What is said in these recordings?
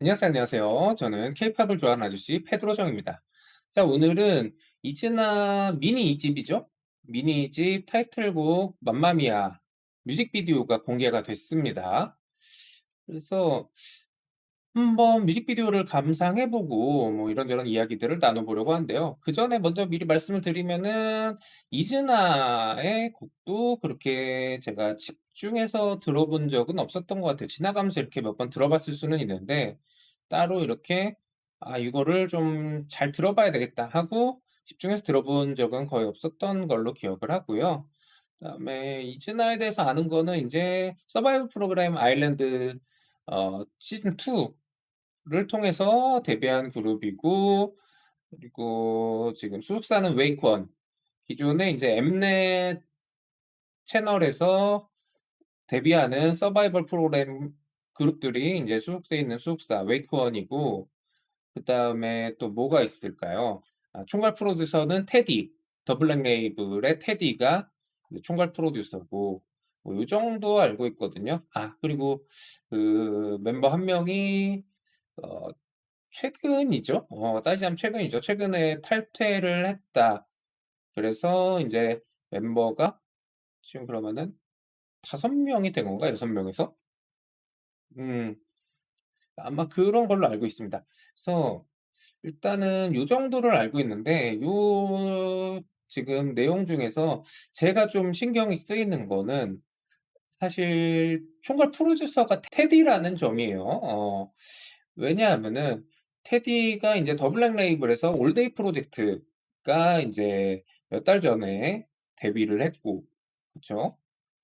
안녕하세요, 안녕하세요. 저는 케이팝을 좋아하는 아저씨 페드로정입니다. 자, 오늘은 이즈나 미니 2집이죠? 미니 2집 타이틀곡 맘마미아 뮤직비디오가 공개가 됐습니다. 그래서 한번 뮤직비디오를 감상해보고 뭐 이런저런 이야기들을 나눠보려고 하는데요. 그 전에 먼저 미리 말씀을 드리면은 이즈나의 곡도 그렇게 제가 집중해서 들어본 적은 없었던 것 같아요. 지나가면서 이렇게 몇 번 들어봤을 수는 있는데 따로 이렇게 이거를 좀 잘 들어봐야 되겠다 하고 집중해서 들어본 적은 거의 없었던 걸로 기억을 하고요. 그다음에 이즈나에 대해서 아는 거는 이제 서바이벌 프로그램 아일랜드 시즌 2를 통해서 데뷔한 그룹이고, 그리고 지금 소속사는 웨이크원. 기존에 이제 엠넷 채널에서 데뷔하는 서바이벌 프로그램 그룹들이 이제 소속돼 있는 소속사 웨이크원이고, 그 다음에 또 뭐가 있을까요? 총괄 프로듀서는 테디, 더 블랙 레이블의 테디가 총괄 프로듀서고, 뭐 요 정도 알고 있거든요. 그리고 그 멤버 한 명이 어, 최근이죠. 따지자면 최근이죠. 최근에 탈퇴를 했다. 그래서 이제 멤버가 지금 그러면은 5명이 된 건가? 6명에서? 음, 아마 그런 걸로 알고 있습니다. 그래서 일단은 요 정도를 알고 있는데, 요 지금 내용 중에서 제가 좀 신경이 쓰이는 거는 사실 총괄 프로듀서가 테디라는 점이에요. 왜냐하면은 테디가 이제 더 블랙 레이블에서 올데이 프로젝트가 이제 몇 달 전에 데뷔를 했고, 그쵸?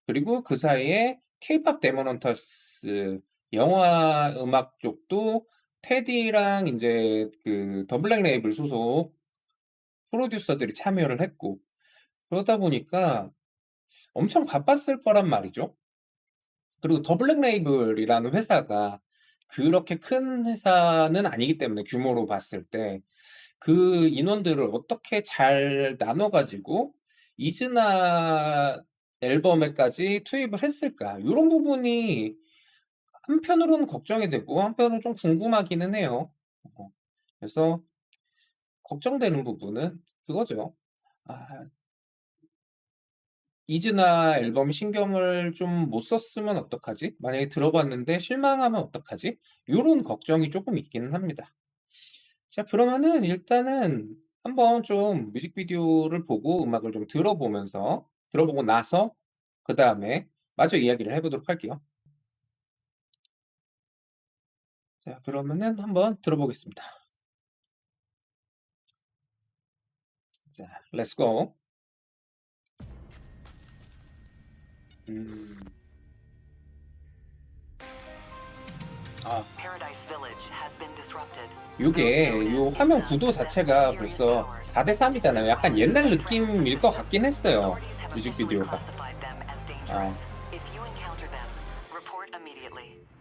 그리고 그 사이에 케이팝 데몬 헌터스 영화 음악 쪽도 테디랑 이제 그 더 블랙 레이블 소속 프로듀서들이 참여를 했고, 그러다 보니까 엄청 바빴을 거란 말이죠. 그리고 더 블랙 레이블이라는 회사가 그렇게 큰 회사는 아니기 때문에 규모로 봤을 때 그 인원들을 어떻게 잘 나눠가지고 이즈나 앨범에까지 투입을 했을까? 이런 부분이 한편으로는 걱정이 되고 한편으로는 좀 궁금하기는 해요. 어, 그래서 걱정되는 부분은 그거죠. 아, 이즈나 앨범 신경을 좀 못 썼으면 어떡하지? 만약에 들어봤는데 실망하면 어떡하지? 요런 걱정이 조금 있기는 합니다. 자, 그러면은 일단은 한번 좀 뮤직비디오를 보고 음악을 좀 들어보고 나서 그 다음에 마저 이야기를 해보도록 할게요. 자, 그러면은 한번 들어보겠습니다. 자, 렛츠 고. 음, 아, 요게 요 화면 구도 자체가 벌써 4대3이잖아요. 약간 옛날 느낌일 것 같긴 했어요. 뮤직비디오가. 아,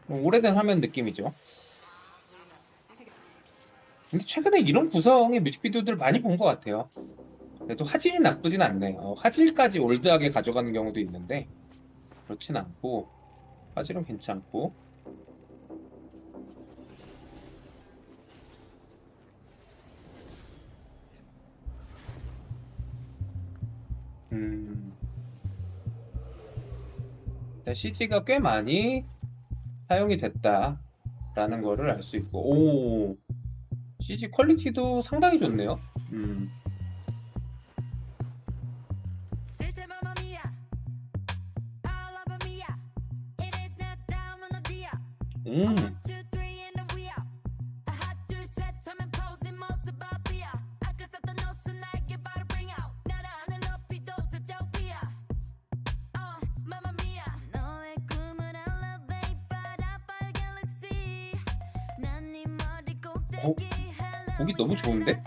오래된 화면 느낌이죠. 근데 최근에 이런 구성의 뮤직비디오들을 많이 본 것 같아요. 그래도 화질이 나쁘진 않네. 화질까지 올드하게 가져가는 경우도 있는데 그렇진 않고 화질은 괜찮고. 음, CG가 꽤 많이 사용이 됐다라는 거를 알 수 있고, 오, CG 퀄리티도 상당히 좋네요. 음, 음, 어, 곡이 너무 좋은데?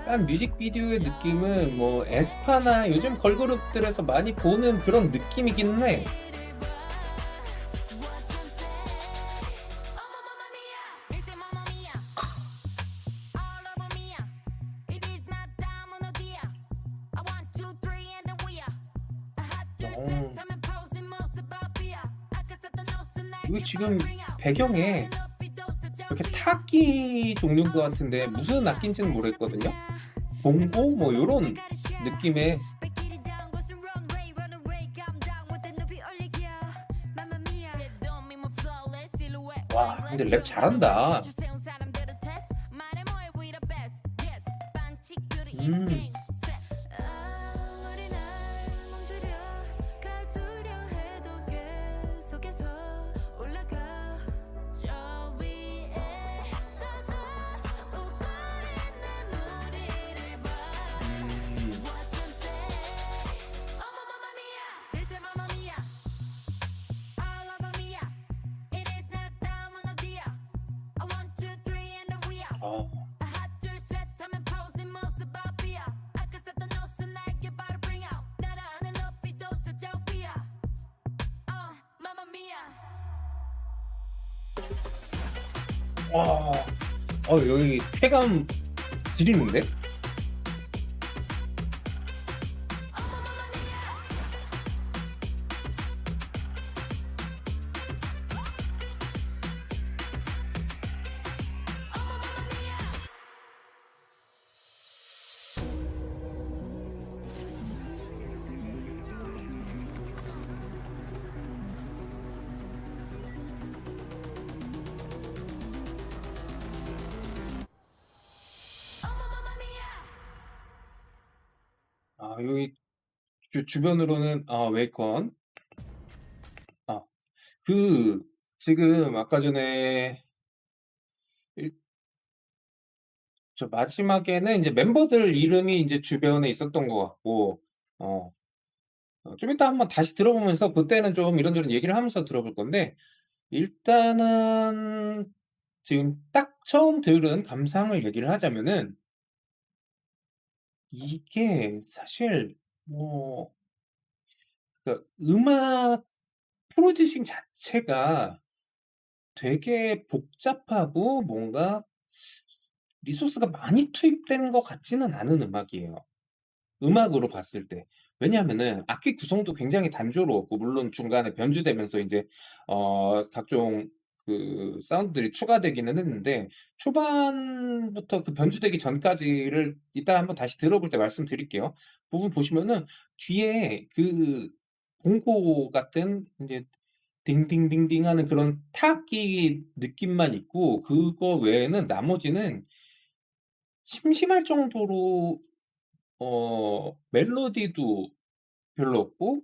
약간 뮤직비디오의 느낌은 뭐 에스파나 요즘 걸그룹들에서 많이 보는 그런 느낌이긴 해. 이거 지금 배경에 이렇게 타악기 종류인 것 같은데 무슨 악기인지는 모르겠거든요. 봉고 뭐 요런 느낌의. 와 근데 랩 잘한다. 음. 음. 어. 와. 여기 쾌감 지리는데? 여기 주변으로는 웨이컨. 아 그 지금 아까 전에 일 저 마지막에는 인제 멤버들 이름이 인제 주변에 있었던 것 같고, 어 좀 이따 한번 다시 들어보면서 그때는 좀 이런저런 얘기를 하면서 들어볼 건데, 일단은 지금 딱 처음 들은 감상을 얘기를 하자면은, 이게 사실 뭐 그러니까 음악 프로듀싱 자체가 되게 복잡하고 뭔가 리소스가 많이 투입된 것 같지는 않은 음악이에요, 음악으로 봤을 때. 왜냐하면은 악기 구성도 굉장히 단조로웠고, 물론 중간에 변주되면서 인제 각종 그 사운드들이 추가되기는 했는데, 초반부터 그 변주되기 전까지를 이따 한번 다시 들어볼 때 말씀드릴게요. 부분 보시면은 뒤에 그 봉고 같은 인제 딩딩딩딩 하는 그런 타악기 느낌만 있고, 그거 외에는 나머지는 심심할 정도로 멜로디도 별로 없고,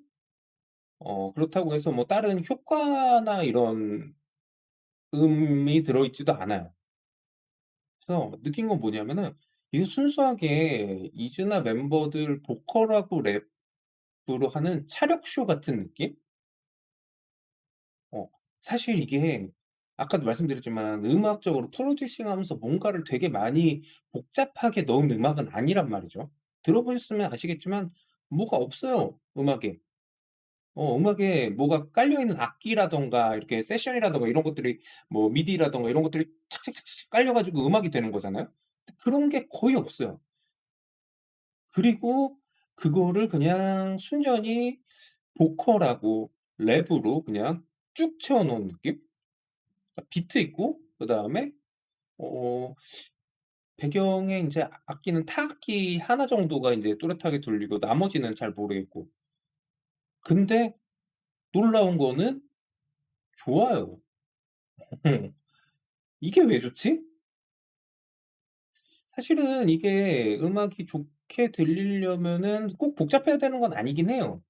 그렇다고 해서 뭐 다른 효과나 이런 음이 들어 있지도 않아요. 그래서 느낀 건 뭐냐면은 이게 순수하게 이즈나 멤버들 보컬하고 랩으로 하는 차력 쇼 같은 느낌? 어 사실 이게 아까도 말씀드렸지만 음악적으로 프로듀싱하면서 뭔가를 되게 많이 복잡하게 넣은 음악은 아니란 말이죠. 들어보셨으면 아시겠지만 뭐가 없어요, 음악에. 음악에 뭐가 깔려 있는 악기라든가 이렇게 세션이라든가 이런 것들이, 뭐 미디라든가 이런 것들이 착착착착 깔려 가지고 음악이 되는 거잖아요. 그런 게 거의 없어요. 그리고 그거를 그냥 순전히 보컬하고 랩으로 그냥 쭉 채워 놓은 느낌? 비트 있고 그다음에 어 배경에 인제 악기는 타악기 하나 정도가 인제 또렷하게 들리고 나머지는 잘 모르겠고. 근데 놀라운 거는 좋아요. 이게 왜 좋지? 사실은 이게 음악이 좋게 들리려면은 꼭 복잡해야 되는 건 아니긴 해요.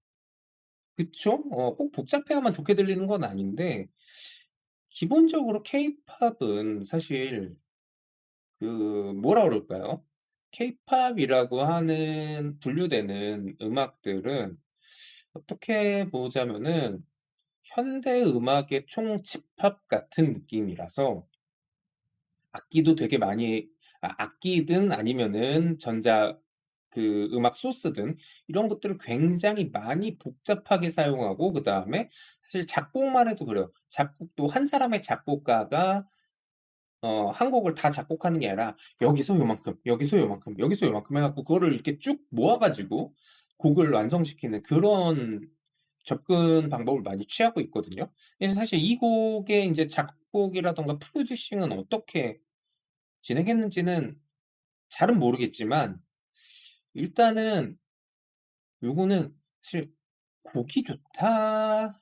그쵸? 꼭 복잡해야만 좋게 들리는 건 아닌데, 기본적으로 케이팝은 사실 그 뭐라 그럴까요? 케이팝이라고 하는 분류되는 음악들은 어떻게 보자면은 현대 음악의 총집합 같은 느낌이라서, 악기도 되게 많이, 악기든 아니면은 전자 그 음악 소스든 이런 것들을 굉장히 많이 복잡하게 사용하고, 그다음에 사실 작곡만 해도 그래요. 작곡도 한 사람의 작곡가가 한 곡을 다 작곡하는 게 아니라 여기서 요만큼, 여기서 요만큼, 여기서 요만큼 해 갖고 그거를 이렇게 쭉 모아 가지고 곡을 완성시키는 그런 접근 방법을 많이 취하고 있거든요. 그래서 사실 이 곡의 인제 작곡이라든가 프로듀싱은 어떻게 진행했는지는 잘은 모르겠지만 일단은 요거는 사실 '곡이 좋다.'라는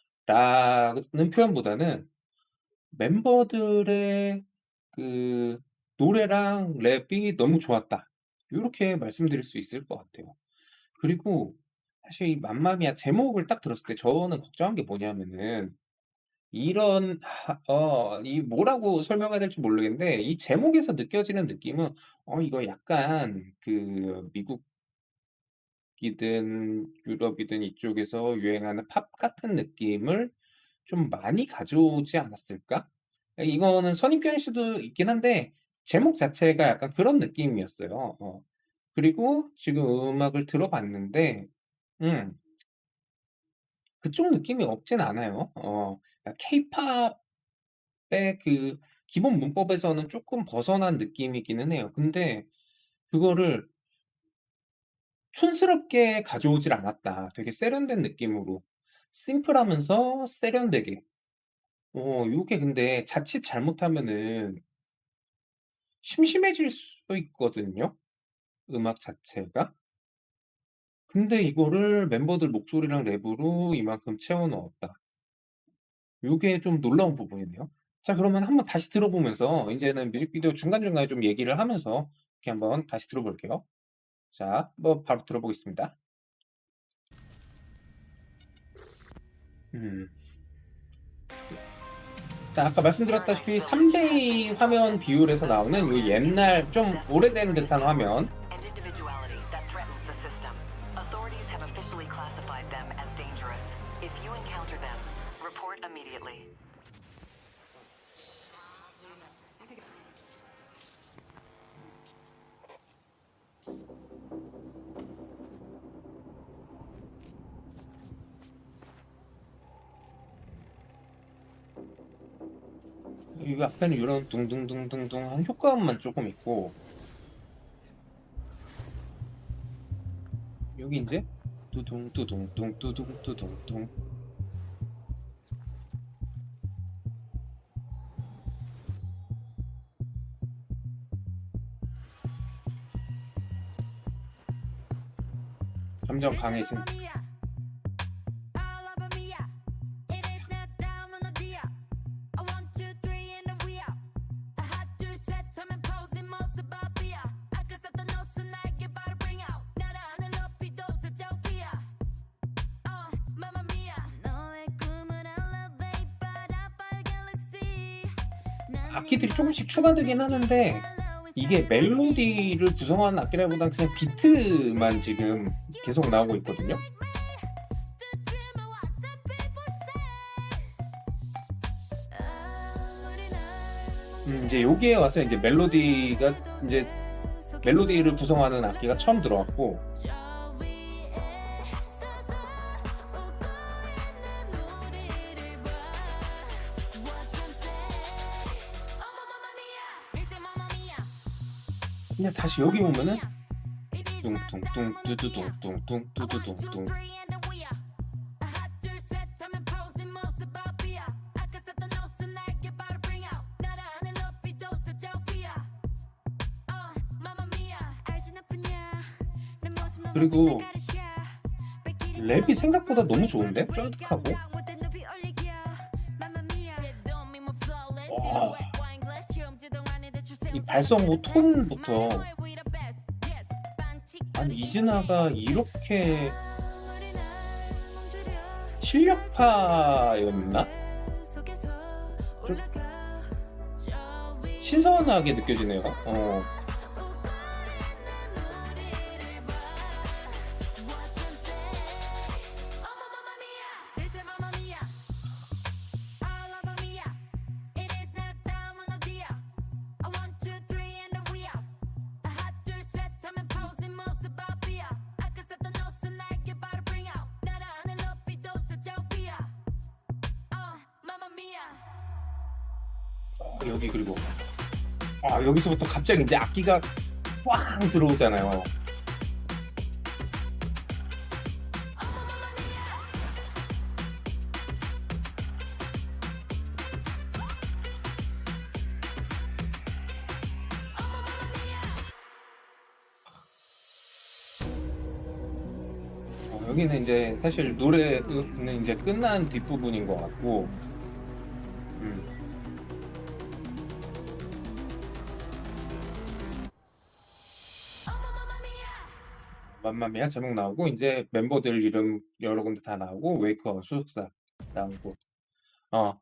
표현보다는 멤버들의 그 노래랑 랩이 너무 좋았다. 요렇게 말씀드릴 수 있을 것 같아요. 그리고 사실 이 맘마미아 제목을 딱 들었을 때 저는 걱정한 게 뭐냐면은 이런 이 뭐라고 설명해야 될지 모르겠는데 이 제목에서 느껴지는 느낌은 이거 약간 그 미국이든 유럽이든 이쪽에서 유행하는 팝 같은 느낌을 좀 많이 가져오지 않았을까? 이거는 선입견일 수도 있긴 한데 제목 자체가 약간 그런 느낌이었어요. 그리고 지금 음악을 들어봤는데 음 그쪽 느낌이 없진 않아요. 케이팝의 그 기본 문법에서는 쪼끔 벗어난 느낌이기는 해요. 근데 그거를 촌스럽게 가져오질 않았다. 되게 세련된 느낌으로 심플하면서 세련되게. 요게 근데 자칫 잘못하면은 심심해질 수도 있거든요, 음악 자체가. 근데 이거를 멤버들 목소리랑 랩으로 이만큼 채워 넣었다. 요게 좀 놀라운 부분이네요. 자 그러면 한번 다시 들어보면서 인제는 뮤직비디오 중간중간에 좀 얘기를 하면서 이렇게 한번 다시 들어볼게요. 자 한번 바로 들어보겠습니다. 음. 자 아까 말씀드렸다시피 3대2 화면 비율에서 나오는 요 옛날 좀 오래된 듯한 화면. and individuality that threatens the system. Authorities have officially classified them as dangerous. If you encounter them, report immediately. 이 앞에는 요런 둥둥둥둥둥 하는 효과음만 쪼끔 있고 여기 인제 뚜둥 뚜둥 뚜둥 뚜둥 둥 점점 강해지는. 악기들이 조금씩 추가되긴 하는데 이게 멜로디를 구성하는 악기라기보다는 그냥 비트만 지금 계속 나오고 있거든요. 인제 여기에 와서 인제 멜로디가 인제 멜로디를 구성하는 악기가 처음 들어왔고 그냥 다시 여기 오면은 뚱뚱뚱 두두둥뚱뚱 두두둥뚱 그리고 랩이 생각보다 너무 좋은데? 쫀득하고. 와. 이 발성부 톤부터 아니 이즈나가 이렇게 실력파였나? 좀 신선하게 느껴지네요. 여기 그리고 여기서부터 갑자기 이제 악기가 꽝 들어오잖아요. 여기는 인제 사실 노래는 인제 끝난 뒷부분인 것 같고 음 맘마미아 제목 나오고 인제 멤버들 이름 여러 군데 다 나오고 웨이커 소속사 나오고 어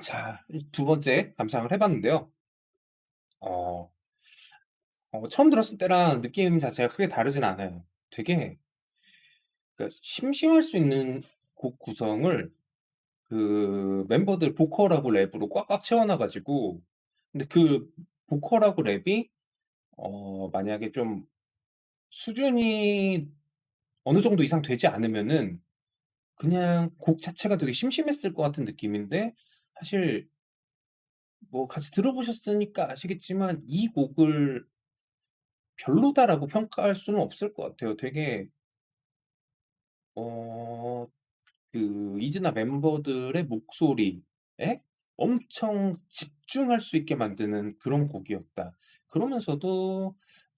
자 이 두 번째 감상을 해 봤는데요. 어 처음 들었을 때랑 느낌 자체가 크게 다르진 않아요. 되게 그러니까 심심할 수 있는 곡 구성을 그 멤버들 보컬하고 랩으로 꽉꽉 채워 놔 가지고 근데 그 보컬하고 랩이 만약에 좀 수준이 어느 정도 이상 되지 않으면은 그냥 곡 자체가 되게 심심했을 것 같은 느낌인데 사실 뭐 같이 들어보셨으니까 아시겠지만 이 곡을 별로다라고 평가할 수는 없을 것 같아요. 되게 어 이즈나 멤버들의 목소리에 엄청 집중할 수 있게 만드는 그런 곡이었다. 그러면서도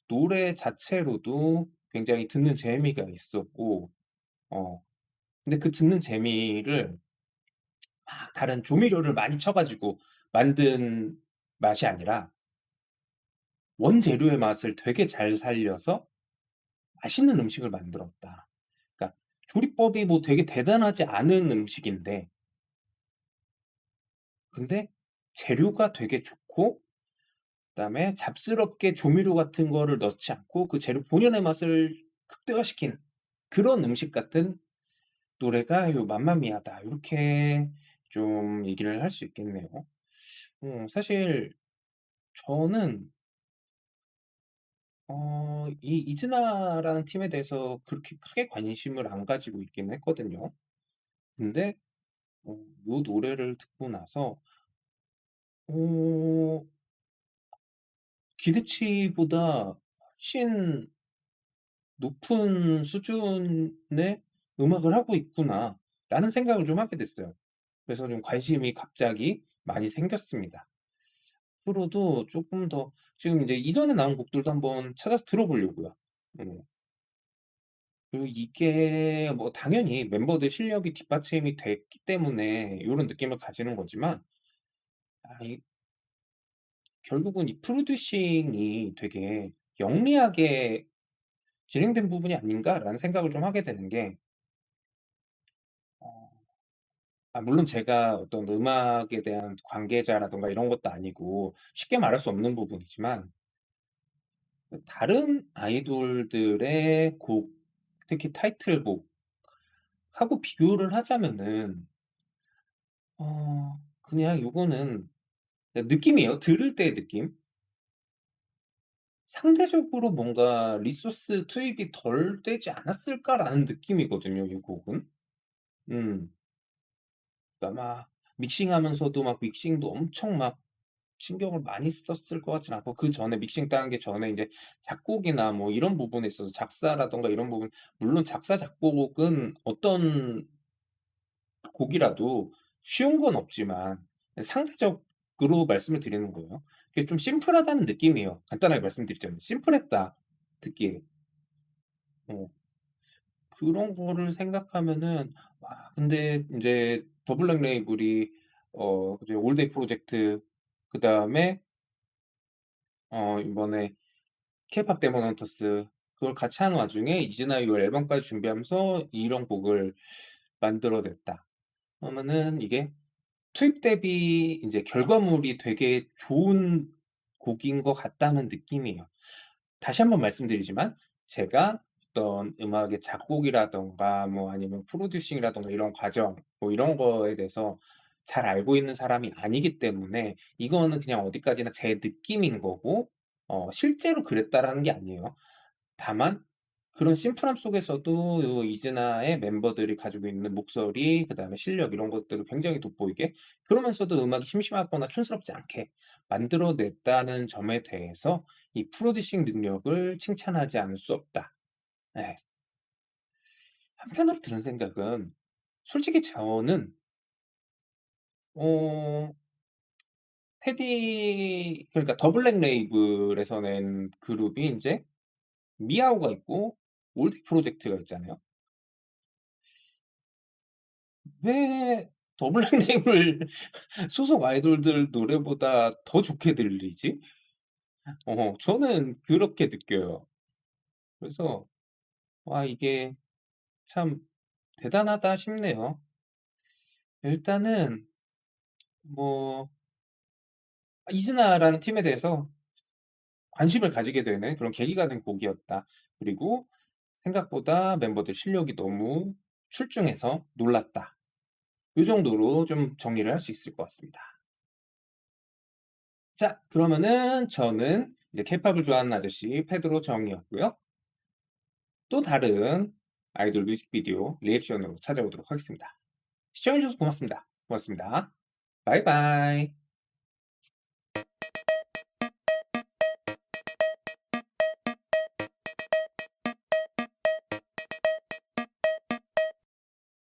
노래 자체로도 굉장히 듣는 재미가 있었고 어 근데 그 듣는 재미를 막 다른 조미료를 많이 쳐 가지고 만든 맛이 아니라 원재료의 맛을 되게 잘 살려서 맛있는 음식을 만들었다. 그러니까 조리법이 뭐 되게 대단하지 않은 음식인데 근데 재료가 되게 좋고 그다음에 잡스럽게 조미료 같은 거를 넣지 않고 그 재료 본연의 맛을 극대화시킨 그런 음식 같은 노래가 요 맘마미아다. 요렇게 좀 얘기를 할 수 있겠네요. 사실 저는 이 이즈나라는 팀에 대해서 그렇게 크게 관심을 안 가지고 있긴 했거든요. 근데 요 노래를 듣고 나서 어 기대치보다 훨씬 '높은 수준의 음악을 하고 있구나.'라는 생각을 좀 하게 됐어요. 그래서 좀 관심이 갑자기 많이 생겼습니다. 앞으로도 쪼끔 더 지금 이제 이전에 나온 곡들도 한번 찾아서 들어보려고요. 음. 그리고 이게 뭐 당연히 멤버들 실력이 뒷받침이 됐기 때문에 요런 느낌을 가지는 거지만 이 결국은 이 프로듀싱이 되게 영리하게 진행된 부분이 아닌가라는 생각을 좀 하게 되는 게 어 물론 제가 어떤 음악에 대한 관계자라든가 이런 것도 아니고 쉽게 말할 수 없는 부분이지만 다른 아이돌들의 곡 특히 타이틀곡하고 비교를 하자면은 그냥 요거는 그냥 느낌이에요. 들을 때의 느낌. 상대적으로 뭔가 '리소스 투입이 덜 되지 않았을까.'라는 느낌이거든요, 이 곡은. 음. 그러니까 막 믹싱하면서도 막 믹싱도 엄청 막 신경을 많이 썼을 것 같진 않고 그전에 믹싱 따는 게 전에 인제 작곡이나 뭐 이런 부분에 있어서 작사라든가 이런 부분 물론 작사 작곡은 어떤 곡이라도 쉬운 건 없지만 상대적으로 말씀을 드리는 거예요. 그게 좀 심플하다는 느낌이에요. 간단하게 말씀드리자면. 심플했다 듣기에. 어 그런 거를 생각하면은 근데 인제 더 블랙 레이블이 이제 올데이 프로젝트 그다음에 이번에 케이팝 데몬 헌터스 그걸 같이 하는 와중에 이즈나이어 앨범까지 준비하면서 이런 곡을 만들어 냈다. 그러면은 이게 투입 대비 인제 결과물이 되게 좋은 곡인 것 같다는 느낌이에요. 다시 한번 말씀드리지만 제가 어떤 음악의 작곡이라든가 뭐 아니면 프로듀싱이라든가 이런 과정 뭐 이런 거에 대해서 잘 알고 있는 사람이 아니기 때문에 이거는 그냥 어디까지나 제 느낌인 거고 실제로 그랬다라는 게 아니에요. 다만 그런 심플함 속에서도 요 이즈나의 멤버들이 가지고 있는 목소리 그다음에 실력 이런 것들을 굉장히 돋보이게 그러면서도 음악이 심심하거나 촌스럽지 않게 만들어 냈다는 점에 대해서 이 프로듀싱 능력을 칭찬하지 않을 수 없다. 예. 한편으로 드는 생각은 솔직히 저는 어 테디 그러니까 더 블랙 레이블에서 낸 그룹이 인제 미아오가 있고 올드 프로젝트가 있잖아요. 왜 더블랙레이블 소속 아이돌들 노래보다 더 좋게 들리지? 저는 그렇게 느껴요. 그래서 와 이게 참 대단하다 싶네요. 일단은 뭐 이즈나라는 팀에 대해서 관심을 가지게 되는 그런 계기가 된 곡이었다. 그리고 생각보다 멤버들 실력이 너무 출중해서 놀랐다. 요 정도로 좀 정리를 할 수 있을 것 같습니다. 자, 그러면은 저는 이제 케이팝을 좋아하는 아저씨 페드로 정이었고요. 또 다른 아이돌 뮤직비디오 리액션으로 찾아오도록 하겠습니다. 시청해 주셔서 고맙습니다. 고맙습니다. 바이바이.